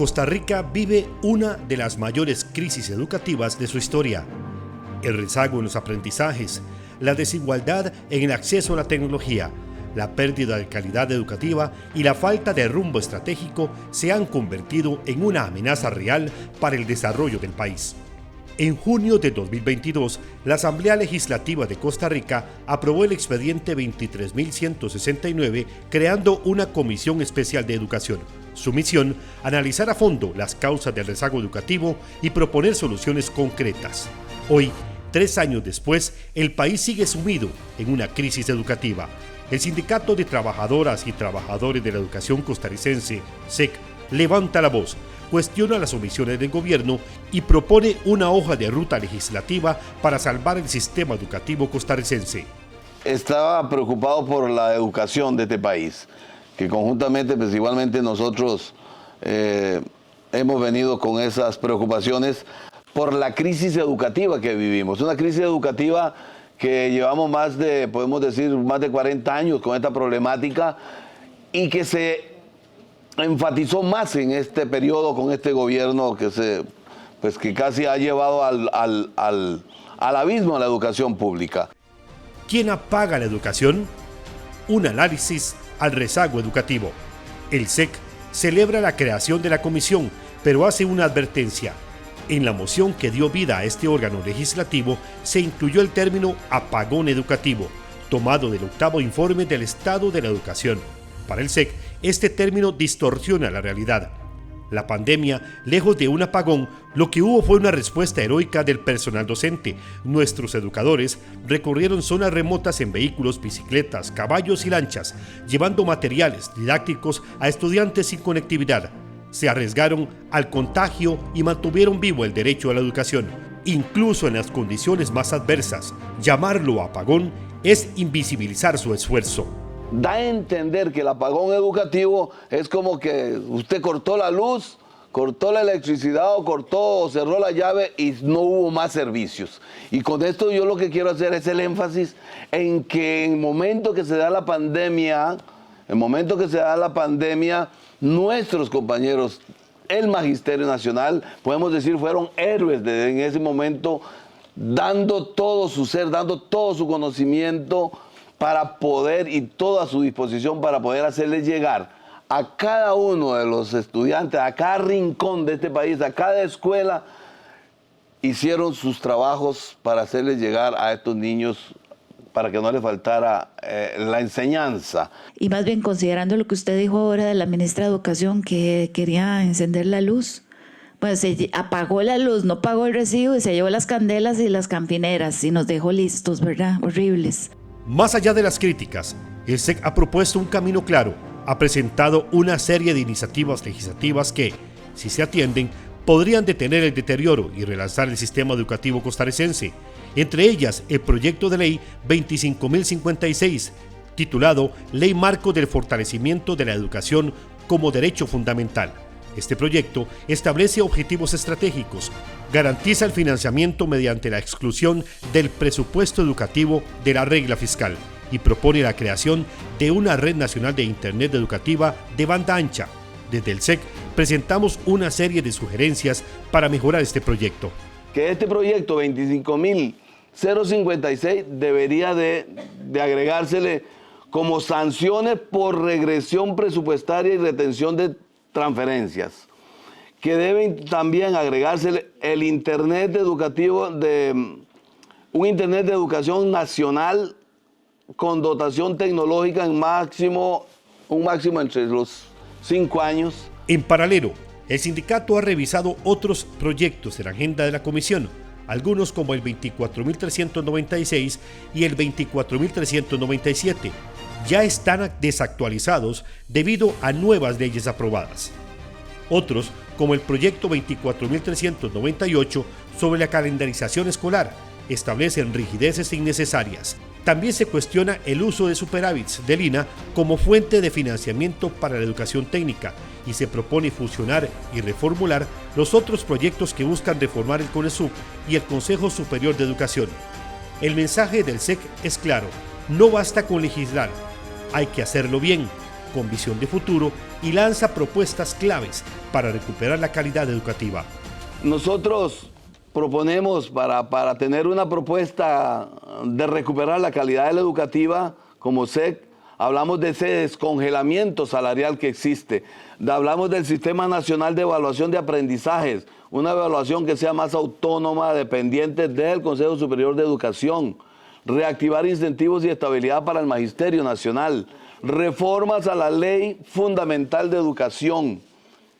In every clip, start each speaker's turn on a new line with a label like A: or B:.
A: Costa Rica vive una de las mayores crisis educativas de su historia. El rezago en los aprendizajes, la desigualdad en el acceso a la tecnología, la pérdida de calidad educativa y la falta de rumbo estratégico se han convertido en una amenaza real para el desarrollo del país. En junio de 2022, la Asamblea Legislativa de Costa Rica aprobó el expediente 23.169, creando una Comisión Especial de Educación. Su misión, analizar a fondo las causas del rezago educativo y proponer soluciones concretas. Hoy, 3 años después, el país sigue sumido en una crisis educativa. El Sindicato de Trabajadoras y Trabajadores de la Educación Costarricense, SEC, levanta la voz, cuestiona las omisiones del gobierno y propone una hoja de ruta legislativa para salvar el sistema educativo costarricense.
B: Estaba preocupado por la educación de este país, que conjuntamente, pues igualmente nosotros hemos venido con esas preocupaciones por la crisis educativa que vivimos. Una crisis educativa que llevamos podemos decir, más de 40 años con esta problemática y que se enfatizó más en este periodo con este gobierno que casi ha llevado al abismo a la educación pública.
A: ¿Quién apaga la educación? Un análisis al rezago educativo. El SEC celebra la creación de la comisión, pero hace una advertencia. En la moción que dio vida a este órgano legislativo se incluyó el término apagón educativo, tomado del 8º informe del Estado de la Educación. Para el SEC, este término distorsiona la realidad. La pandemia, lejos de un apagón, lo que hubo fue una respuesta heroica del personal docente. Nuestros educadores recorrieron zonas remotas en vehículos, bicicletas, caballos y lanchas, llevando materiales didácticos a estudiantes sin conectividad. Se arriesgaron al contagio y mantuvieron vivo el derecho a la educación, incluso en las condiciones más adversas. Llamarlo apagón es invisibilizar su esfuerzo.
B: Da a entender que el apagón educativo es como que usted cortó la luz, cortó la electricidad o cerró la llave y no hubo más servicios. Y con esto yo lo que quiero hacer es el énfasis en que en el momento que se da la pandemia, nuestros compañeros, el Magisterio Nacional, podemos decir, fueron héroes en ese momento, dando todo su ser, dando todo su conocimiento para poder y toda su disposición para poder hacerles llegar a cada uno de los estudiantes, a cada rincón de este país, a cada escuela, hicieron sus trabajos para hacerles llegar a estos niños para que no les faltara la enseñanza.
C: Y más bien considerando lo que usted dijo ahora de la ministra de Educación, que quería encender la luz, pues se apagó la luz, no pagó el recibo y se llevó las candelas y las campineras y nos dejó listos, ¿verdad? Horribles.
A: Más allá de las críticas, el SEC ha propuesto un camino claro, ha presentado una serie de iniciativas legislativas que, si se atienden, podrían detener el deterioro y relanzar el sistema educativo costarricense. Entre ellas, el proyecto de ley 25.056, titulado Ley Marco del Fortalecimiento de la Educación como Derecho Fundamental. Este proyecto establece objetivos estratégicos, garantiza el financiamiento mediante la exclusión del presupuesto educativo de la regla fiscal y propone la creación de una red nacional de Internet educativa de banda ancha. Desde el SEC presentamos una serie de sugerencias para mejorar este proyecto.
B: Que este proyecto 25.056 debería de agregársele como sanciones por regresión presupuestaria y retención de transferencias, que deben también agregarse el Internet educativo un Internet de educación nacional con dotación tecnológica un máximo entre los 5 años.
A: En paralelo, el sindicato ha revisado otros proyectos de la agenda de la comisión, algunos como el 24.396 y el 24.397. Ya están desactualizados debido a nuevas leyes aprobadas. Otros, como el proyecto 24.398 sobre la calendarización escolar, establecen rigideces innecesarias. También se cuestiona el uso de superávits del INA como fuente de financiamiento para la educación técnica y se propone fusionar y reformular los otros proyectos que buscan reformar el CONESUB y el Consejo Superior de Educación. El mensaje del SEC es claro: no basta con legislar, hay que hacerlo bien. con visión de futuro y lanza propuestas claves para recuperar la calidad educativa.
B: Nosotros proponemos para tener una propuesta de recuperar la calidad educativa como SEC, hablamos de ese descongelamiento salarial que existe, hablamos del Sistema Nacional de Evaluación de Aprendizajes, una evaluación que sea más autónoma, dependiente del Consejo Superior de Educación, reactivar incentivos y estabilidad para el Magisterio Nacional, reformas a la Ley Fundamental de Educación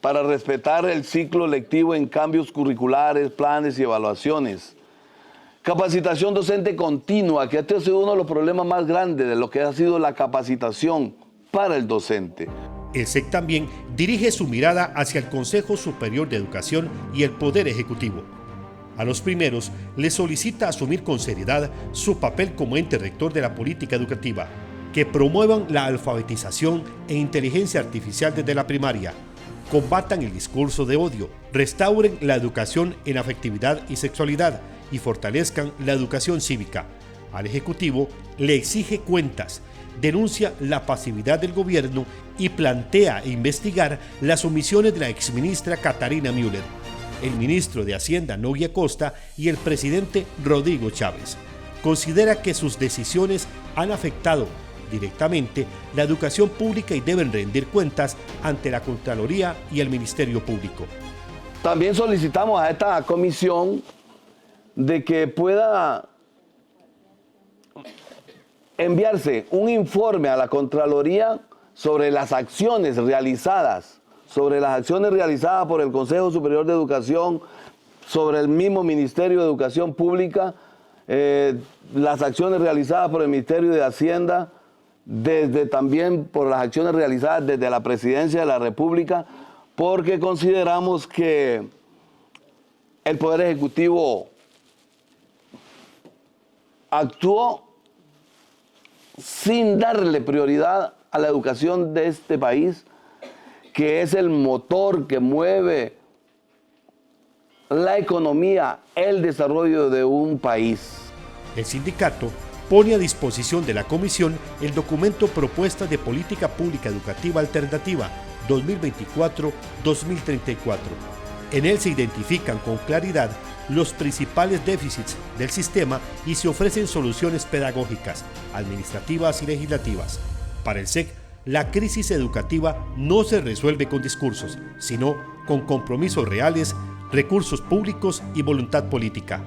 B: para respetar el ciclo lectivo en cambios curriculares, planes y evaluaciones. Capacitación docente continua, que este ha sido uno de los problemas más grandes de lo que ha sido la capacitación para el docente.
A: El SEC también dirige su mirada hacia el Consejo Superior de Educación y el Poder Ejecutivo. A los primeros les solicita asumir con seriedad su papel como ente rector de la política educativa, que promuevan la alfabetización e inteligencia artificial desde la primaria, combatan el discurso de odio, restauren la educación en afectividad y sexualidad y fortalezcan la educación cívica. Al Ejecutivo le exige cuentas, denuncia la pasividad del gobierno y plantea investigar las omisiones de la exministra Catarina Müller, el ministro de Hacienda Nogui Acosta y el presidente Rodrigo Chávez. Considera que sus decisiones han afectado directamente la educación pública y deben rendir cuentas ante la Contraloría y el Ministerio Público.
B: También solicitamos a esta comisión de que pueda enviarse un informe a la Contraloría sobre las acciones realizadas por el Consejo Superior de Educación, sobre el mismo Ministerio de Educación Pública, las acciones realizadas por el Ministerio de Hacienda, también por las acciones realizadas desde la Presidencia de la República, porque consideramos que el Poder Ejecutivo actuó sin darle prioridad a la educación de este país, que es el motor que mueve la economía, el desarrollo de un país.
A: El sindicato pone a disposición de la comisión el documento Propuesta de Política Pública Educativa Alternativa 2024-2034. En él se identifican con claridad los principales déficits del sistema y se ofrecen soluciones pedagógicas, administrativas y legislativas. Para el SEC, la crisis educativa no se resuelve con discursos, sino con compromisos reales, recursos públicos y voluntad política.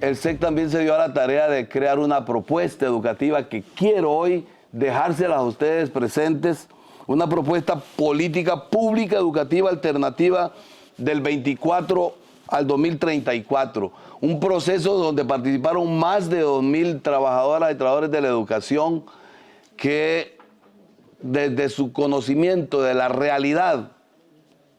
B: El SEC también se dio a la tarea de crear una propuesta educativa que quiero hoy dejárselas a ustedes presentes, una propuesta política pública educativa alternativa del 24 al 2034, un proceso donde participaron más de 2.000 trabajadoras y trabajadores de la educación que desde su conocimiento de la realidad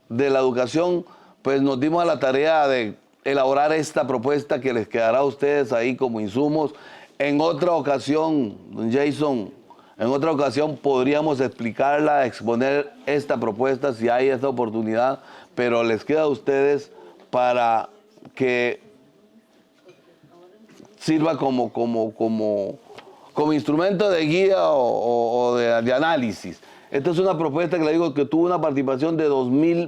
B: de la educación, pues nos dimos a la tarea de elaborar esta propuesta que les quedará a ustedes ahí como insumos. En otra ocasión, don Jason, en otra ocasión podríamos explicarla, exponer esta propuesta si hay esa oportunidad, pero les queda a ustedes para que sirva como instrumento de guía o de análisis. Esta es una propuesta que le digo que tuvo una participación de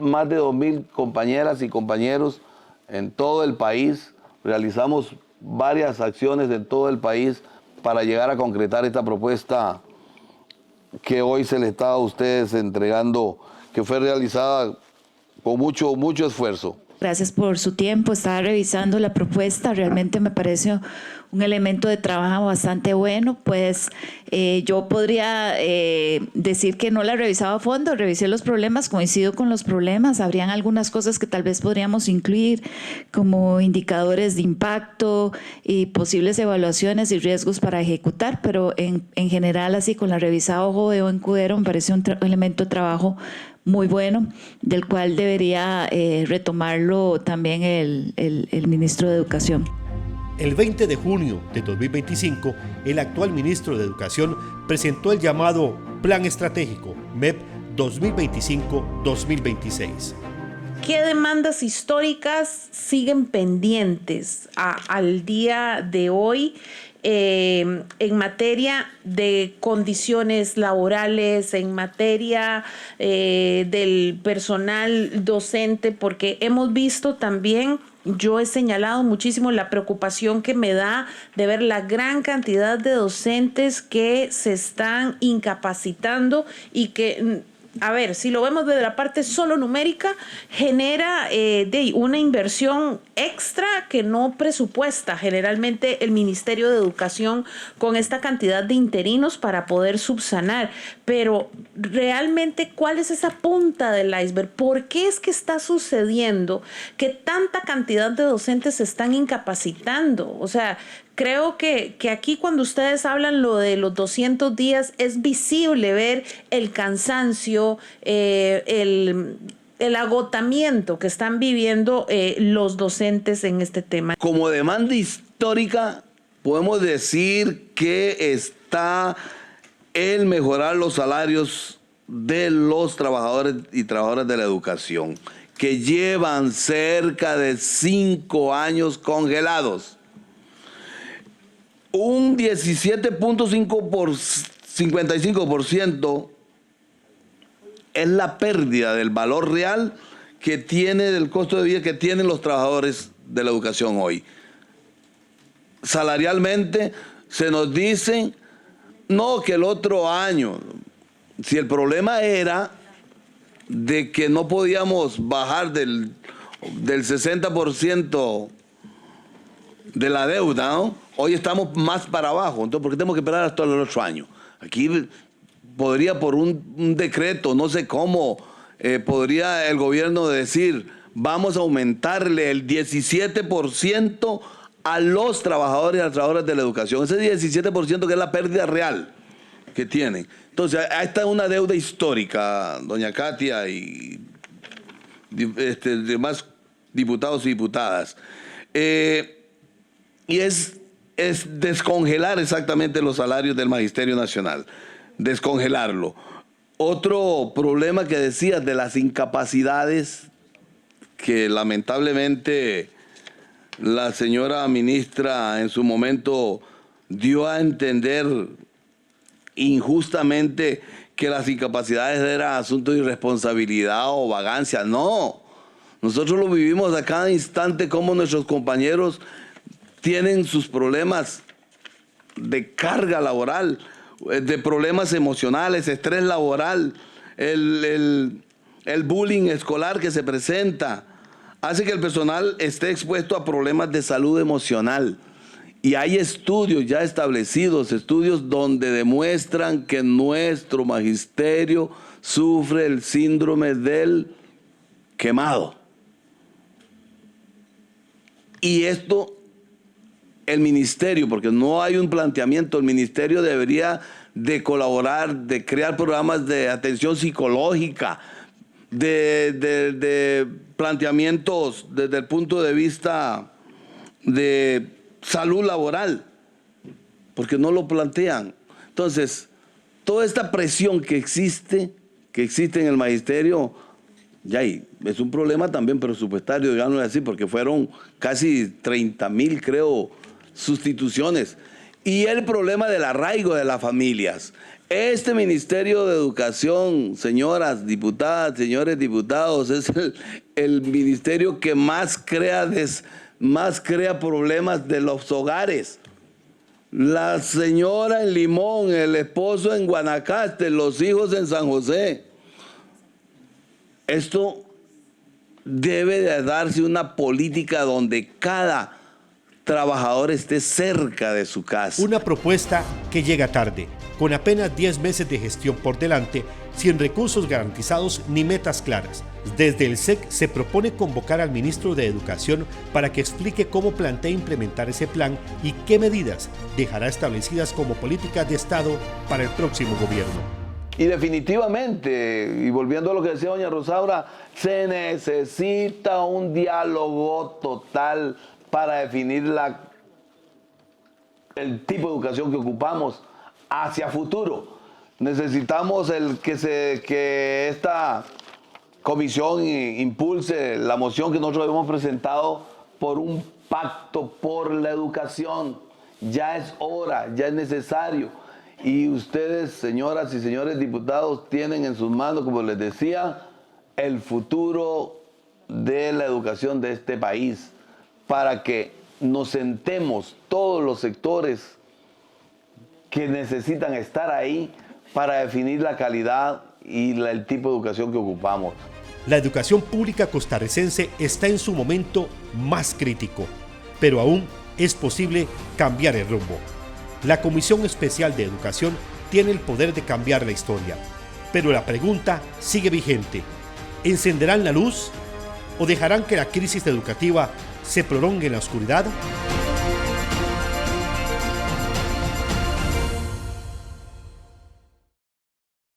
B: más de 2.000 compañeras y compañeros en todo el país. Realizamos varias acciones en todo el país para llegar a concretar esta propuesta que hoy se les está a ustedes entregando, que fue realizada con mucho esfuerzo.
C: Gracias por su tiempo. Estaba revisando la propuesta. Realmente me parece un elemento de trabajo bastante bueno. Pues yo podría decir que no la he revisado a fondo. Revisé los problemas, coincido con los problemas. Habrían algunas cosas que tal vez podríamos incluir, como indicadores de impacto y posibles evaluaciones y riesgos para ejecutar. Pero en general, así con la revisada ojo de buen cubero, me parece un elemento de trabajo muy bueno, del cual debería retomarlo también el ministro de Educación.
A: El 20 de junio de 2025, el actual ministro de Educación presentó el llamado Plan Estratégico MEP 2025-2026.
D: ¿Qué demandas históricas siguen pendientes al día de hoy en materia de condiciones laborales, en materia del personal docente, porque hemos visto también, yo he señalado muchísimo la preocupación que me da de ver la gran cantidad de docentes que se están incapacitando y que, a ver, si lo vemos desde la parte solo numérica, genera una inversión extra que no presupuesta generalmente el Ministerio de Educación con esta cantidad de interinos para poder subsanar. Pero realmente, ¿cuál es esa punta del iceberg? ¿Por qué es que está sucediendo que tanta cantidad de docentes se están incapacitando? O sea, creo que aquí cuando ustedes hablan lo de los 200 días es visible ver el cansancio, el agotamiento que están viviendo los docentes en este tema.
B: Como demanda histórica, podemos decir que está el mejorar los salarios de los trabajadores y trabajadoras de la educación, que llevan cerca de 5 años congelados. Un 17.55% es la pérdida del valor real que tiene, del costo de vida que tienen los trabajadores de la educación hoy. Salarialmente se nos dice, no, que el otro año, si el problema era de que no podíamos bajar del 60% de la deuda, ¿no? Hoy estamos más para abajo, entonces ¿por qué tenemos que esperar hasta el otro año? Aquí podría por un decreto, no sé cómo, podría el gobierno decir, vamos a aumentarle el 17% a los trabajadores y a las trabajadoras de la educación. Ese 17% que es la pérdida real que tienen. Entonces, ahí está una deuda histórica, doña Katia y demás diputados y diputadas. Y es descongelar exactamente los salarios del Magisterio Nacional, descongelarlo. Otro problema que decías de las incapacidades que lamentablemente la señora ministra en su momento dio a entender injustamente que las incapacidades eran asunto de irresponsabilidad o vagancia. No, nosotros lo vivimos a cada instante como nuestros compañeros tienen sus problemas de carga laboral, de problemas emocionales, estrés laboral, el bullying escolar que se presenta, hace que el personal esté expuesto a problemas de salud emocional. Y hay estudios ya establecidos, estudios donde demuestran que nuestro magisterio sufre el síndrome del quemado. Y esto, el ministerio, porque no hay un planteamiento, el ministerio debería de colaborar, de crear programas de atención psicológica, de planteamientos desde el punto de vista de salud laboral, porque no lo plantean. Entonces, toda esta presión que existe en el magisterio, ya es un problema también presupuestario, digámoslo así, porque fueron casi 30,000, creo, sustituciones. Y el problema del arraigo de las familias. Este Ministerio de Educación, señoras diputadas, señores diputados, es el ministerio que más crea problemas de los hogares. La señora en Limón, el esposo en Guanacaste, los hijos en San José. Esto debe de darse una política donde cada trabajador esté cerca de su casa.
A: Una propuesta que llega tarde, con apenas 10 meses de gestión por delante, sin recursos garantizados ni metas claras. Desde el SEC se propone convocar al ministro de Educación para que explique cómo plantea implementar ese plan y qué medidas dejará establecidas como políticas de Estado para el próximo gobierno.
B: Y definitivamente, y volviendo a lo que decía doña Rosaura, se necesita un diálogo total para definir el tipo de educación que ocupamos hacia futuro. Necesitamos que esta comisión impulse la moción que nosotros hemos presentado por un pacto por la educación, Ya es hora, ya es necesario. Y ustedes, señoras y señores diputados, tienen en sus manos, como les decía, el futuro de la educación de este país, para que nos sentemos todos los sectores que necesitan estar ahí para definir la calidad y el tipo de educación que ocupamos.
A: La educación pública costarricense está en su momento más crítico, pero aún es posible cambiar el rumbo. La Comisión Especial de Educación tiene el poder de cambiar la historia, pero la pregunta sigue vigente. ¿Encenderán la luz o dejarán que la crisis educativa se prolongue en la oscuridad?